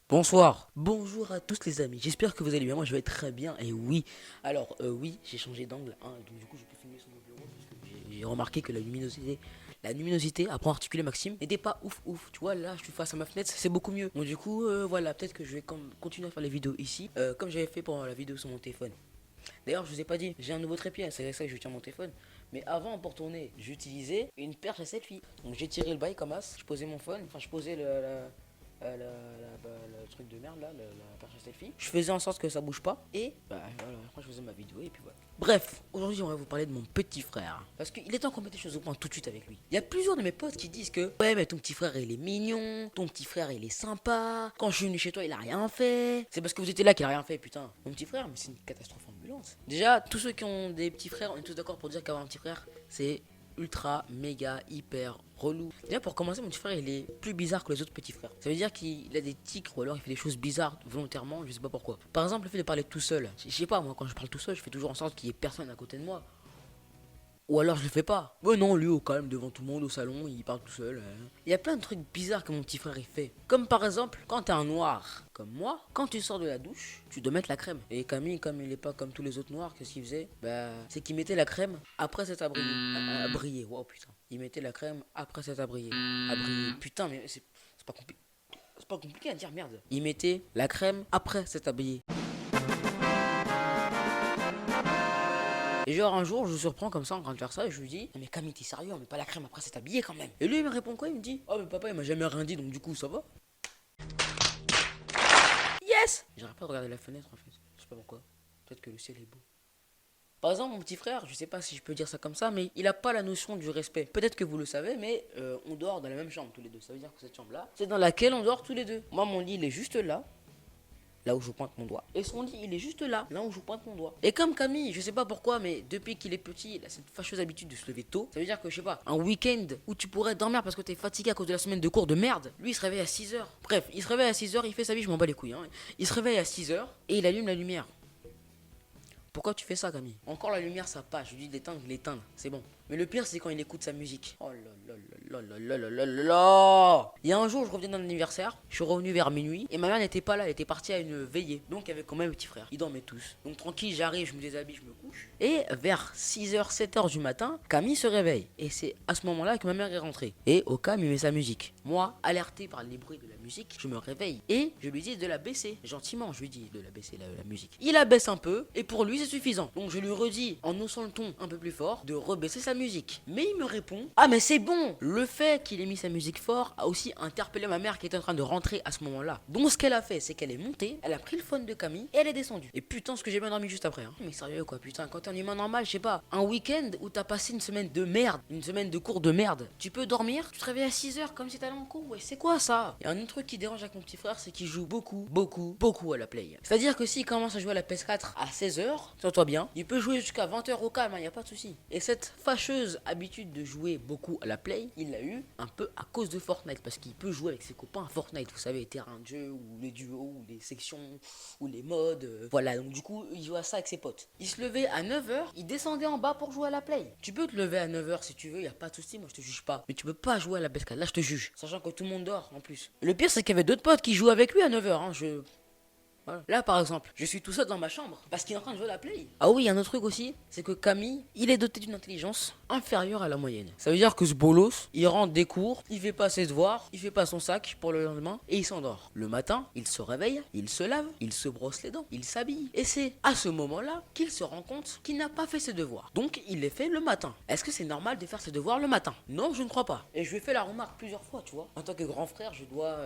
Bonsoir, bonjour à tous les amis, j'espère que vous allez bien, moi je vais très bien et oui, alors oui j'ai changé d'angle, hein, donc du coup je peux filmer sur mon bureau parce que j'ai remarqué que la luminosité après articulé Maxime n'était pas ouf ouf, tu vois là je suis face à ma fenêtre c'est beaucoup mieux, donc du coup voilà peut-être que je vais continuer à faire les vidéos ici comme j'avais fait pour la vidéo sur mon téléphone. D'ailleurs je vous ai pas dit, j'ai un nouveau trépied, c'est avec ça que je tiens mon téléphone, mais avant pour tourner j'utilisais une perche à selfie, donc j'ai tiré le bail comme as, je posais mon phone, enfin je posais le truc de merde là, la perche à selfie. Je faisais en sorte que ça bouge pas. Et bah voilà, après je faisais ma vidéo et puis voilà. Bref, aujourd'hui on va vous parler de mon petit frère. Parce qu'il est temps qu'on mette les choses au point tout de suite avec lui. Il y a plusieurs de mes potes qui disent que ouais mais ton petit frère il est mignon, ton petit frère il est sympa, quand je suis venu chez toi il a rien fait. C'est parce que vous étiez là qu'il a rien fait putain. Mon petit frère mais c'est une catastrophe ambulante. Déjà tous ceux qui ont des petits frères, on est tous d'accord pour dire qu'avoir un petit frère c'est ultra, méga, hyper relou. Déjà pour commencer, mon petit frère il est plus bizarre que les autres petits frères. Ça veut dire qu'il a des tics ou alors il fait des choses bizarres volontairement, je sais pas pourquoi. Par exemple, le fait de parler tout seul. Je sais pas, moi quand je parle tout seul, je fais toujours en sorte qu'il y ait personne à côté de moi. Ou alors je le fais pas. Ouais non, lui au calme devant tout le monde au salon, il parle tout seul. Il y a plein de trucs bizarres que mon petit frère il fait. Comme par exemple, quand t'es un noir comme moi, quand tu sors de la douche, tu dois mettre la crème. Et Camille, comme il est pas comme tous les autres noirs, qu'est-ce qu'il faisait? Bah, c'est qu'il mettait la crème après s'être abrillé. Abrillé, wow putain. Il mettait la crème après s'être abrillé. Abrillé. Putain, mais c'est pas compliqué. C'est pas compliqué à dire, merde. Il mettait la crème après s'être habillé. Et genre un jour je le surprends comme ça en train de faire ça et je lui dis mais Camille t'es sérieux on met pas la crème après s'être habillé quand même. Et lui il me répond quoi? Il me dit oh mais papa il m'a jamais rien dit donc du coup ça va. Yes. J'arrête pas de regarder la fenêtre en fait. Je sais pas pourquoi. Peut-être que le ciel est beau. Par exemple mon petit frère, je sais pas si je peux dire ça comme ça, mais il a pas la notion du respect. Peut-être que vous le savez, mais on dort dans la même chambre tous les deux. Ça veut dire que cette chambre là, c'est dans laquelle on dort tous les deux. Moi mon lit il est juste là, là où je pointe mon doigt. Et son lit, il est juste là, là où je pointe mon doigt. Et comme Camille, je sais pas pourquoi, mais depuis qu'il est petit, il a cette fâcheuse habitude de se lever tôt. Ça veut dire que, je sais pas, un week-end où tu pourrais dormir parce que t'es fatigué à cause de la semaine de cours de merde, lui, il se réveille à 6 heures. Bref, il se réveille à 6 heures, il fait sa vie, je m'en bats les couilles. Hein. Il se réveille à 6 heures et il allume la lumière. Pourquoi tu fais ça, Camille? Encore la lumière, ça passe. Je lui dis d'éteindre, il l'éteint. C'est bon. Mais le pire, c'est quand il écoute sa musique. Oh là là là là là là là là là. Il y a un jour, je revenais d'un anniversaire. Je suis revenu vers minuit. Et ma mère n'était pas là. Elle était partie à une veillée. Donc, il y avait quand même un petit frère. Ils dormaient tous. Donc, tranquille, j'arrive, je me déshabille, je me couche. Et vers 6 heures 7 heures du matin, Camille se réveille. Et c'est à ce moment-là que ma mère est rentrée. Et au calme, il met sa musique. Moi, alerté par les bruits de la musique, je me réveille. Et je lui dis de la baisser. Gentiment, je lui dis de la baisser la musique. Il la baisse un peu. Et pour lui, c'est suffisant. Donc, je lui redis en haussant le ton un peu plus fort de rebaisser sa musique. Mais il me répond ah, mais c'est bon. Le fait qu'il ait mis sa musique fort a aussi interpellé ma mère qui était en train de rentrer à ce moment-là. Donc, ce qu'elle a fait, c'est qu'elle est montée, elle a pris le phone de Camille et elle est descendue. Et putain, ce que j'ai bien dormi juste après. Hein. Mais sérieux, quoi, putain, quand t'es un humain normal, je sais pas, un week-end où t'as passé une semaine de merde, une semaine de cours de merde, tu peux dormir, tu te réveilles à 6 heures comme si t'allais en cours. Ouais, c'est quoi ça? Et un autre truc qui dérange avec mon petit frère, c'est qu'il joue beaucoup à la play. C'est-à-dire que s'il commence à jouer à la PS4 à 16 heures, tiens-toi bien, il peut jouer jusqu'à 20 heures au calme, y a pas de souci. Et cette fâcheuse habitude de jouer beaucoup à la play, il l'a eu un peu à cause de Fortnite, parce qu'il peut jouer avec ses copains à Fortnite, vous savez, les terrains de jeu, ou les duos, ou les sections, ou les modes, voilà, donc du coup, il joue à ça avec ses potes. Il se levait à 9 heures, il descendait en bas pour jouer à la play. Tu peux te lever à 9 heures si tu veux, y a pas de souci, moi je te juge pas. Mais tu peux pas jouer à la PS4, là je te juge, sachant que tout le monde dort en plus. Le pire c'est qu'il y avait d'autres potes qui jouaient avec lui à 9 heures, hein, voilà. Là par exemple, je suis tout seul dans ma chambre parce qu'il est en train de jouer à la play. Ah oui, il y a un autre truc aussi, c'est que Camille, il est doté d'une intelligence inférieure à la moyenne. Ça veut dire que ce bolos, il rentre des cours, il fait pas ses devoirs, il fait pas son sac pour le lendemain et il s'endort. Le matin, il se réveille, il se lave, il se brosse les dents, il s'habille. Et c'est à ce moment-là qu'il se rend compte qu'il n'a pas fait ses devoirs. Donc il les fait le matin. Est-ce que c'est normal de faire ses devoirs le matin? Non, je ne crois pas. Et je lui ai fait la remarque plusieurs fois, tu vois. En tant que grand frère, je dois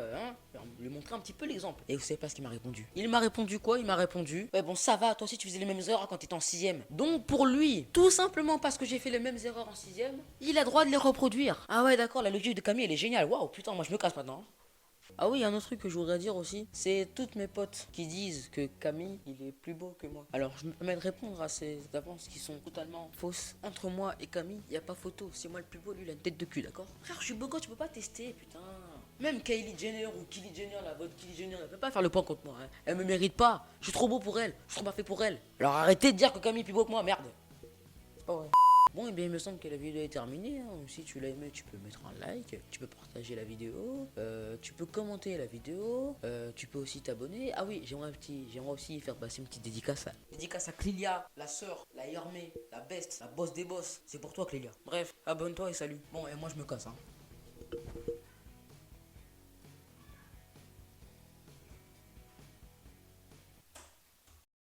lui montrer un petit peu l'exemple. Et vous savez pas ce qu'il m'a répondu? Il m'a répondu quoi? Il m'a répondu ouais bon ça va, toi aussi tu faisais les mêmes erreurs quand t'étais en sixième. Donc pour lui, tout simplement parce que j'ai fait les mêmes erreurs en sixième, il a droit de les reproduire. Ah ouais d'accord, la logique de Camille elle est géniale. Waouh putain, moi je me casse maintenant. Ah oui, il y a un autre truc que je voudrais dire aussi, c'est toutes mes potes qui disent que Camille, il est plus beau que moi. Alors, je me permets de répondre à ces avances qui sont totalement fausses. Entre moi et Camille, il n'y a pas photo. C'est moi le plus beau, lui, il a une tête de cul, d'accord? Frère, je suis beau gosse, tu peux pas tester, putain. Même Kylie Jenner ou Kylie Jenner, la votre Kylie Jenner, elle peut pas faire le point contre moi. Hein. Elle me mérite pas. Je suis trop beau pour elle. Je suis trop parfait pour elle. Alors arrêtez de dire que Camille est plus beau que moi, merde. C'est pas vrai. Bon, et bien, il me semble que la vidéo est terminée, hein. Si tu l'as aimé, tu peux mettre un like, tu peux partager la vidéo, tu peux commenter la vidéo, tu peux aussi t'abonner. Ah oui, j'aimerais aussi faire passer une petite dédicace dédicace à Clélia, la sœur, la Hermé, la best, la boss des boss. C'est pour toi, Clélia. Bref, abonne-toi et salut. Bon, et moi, je me casse, hein.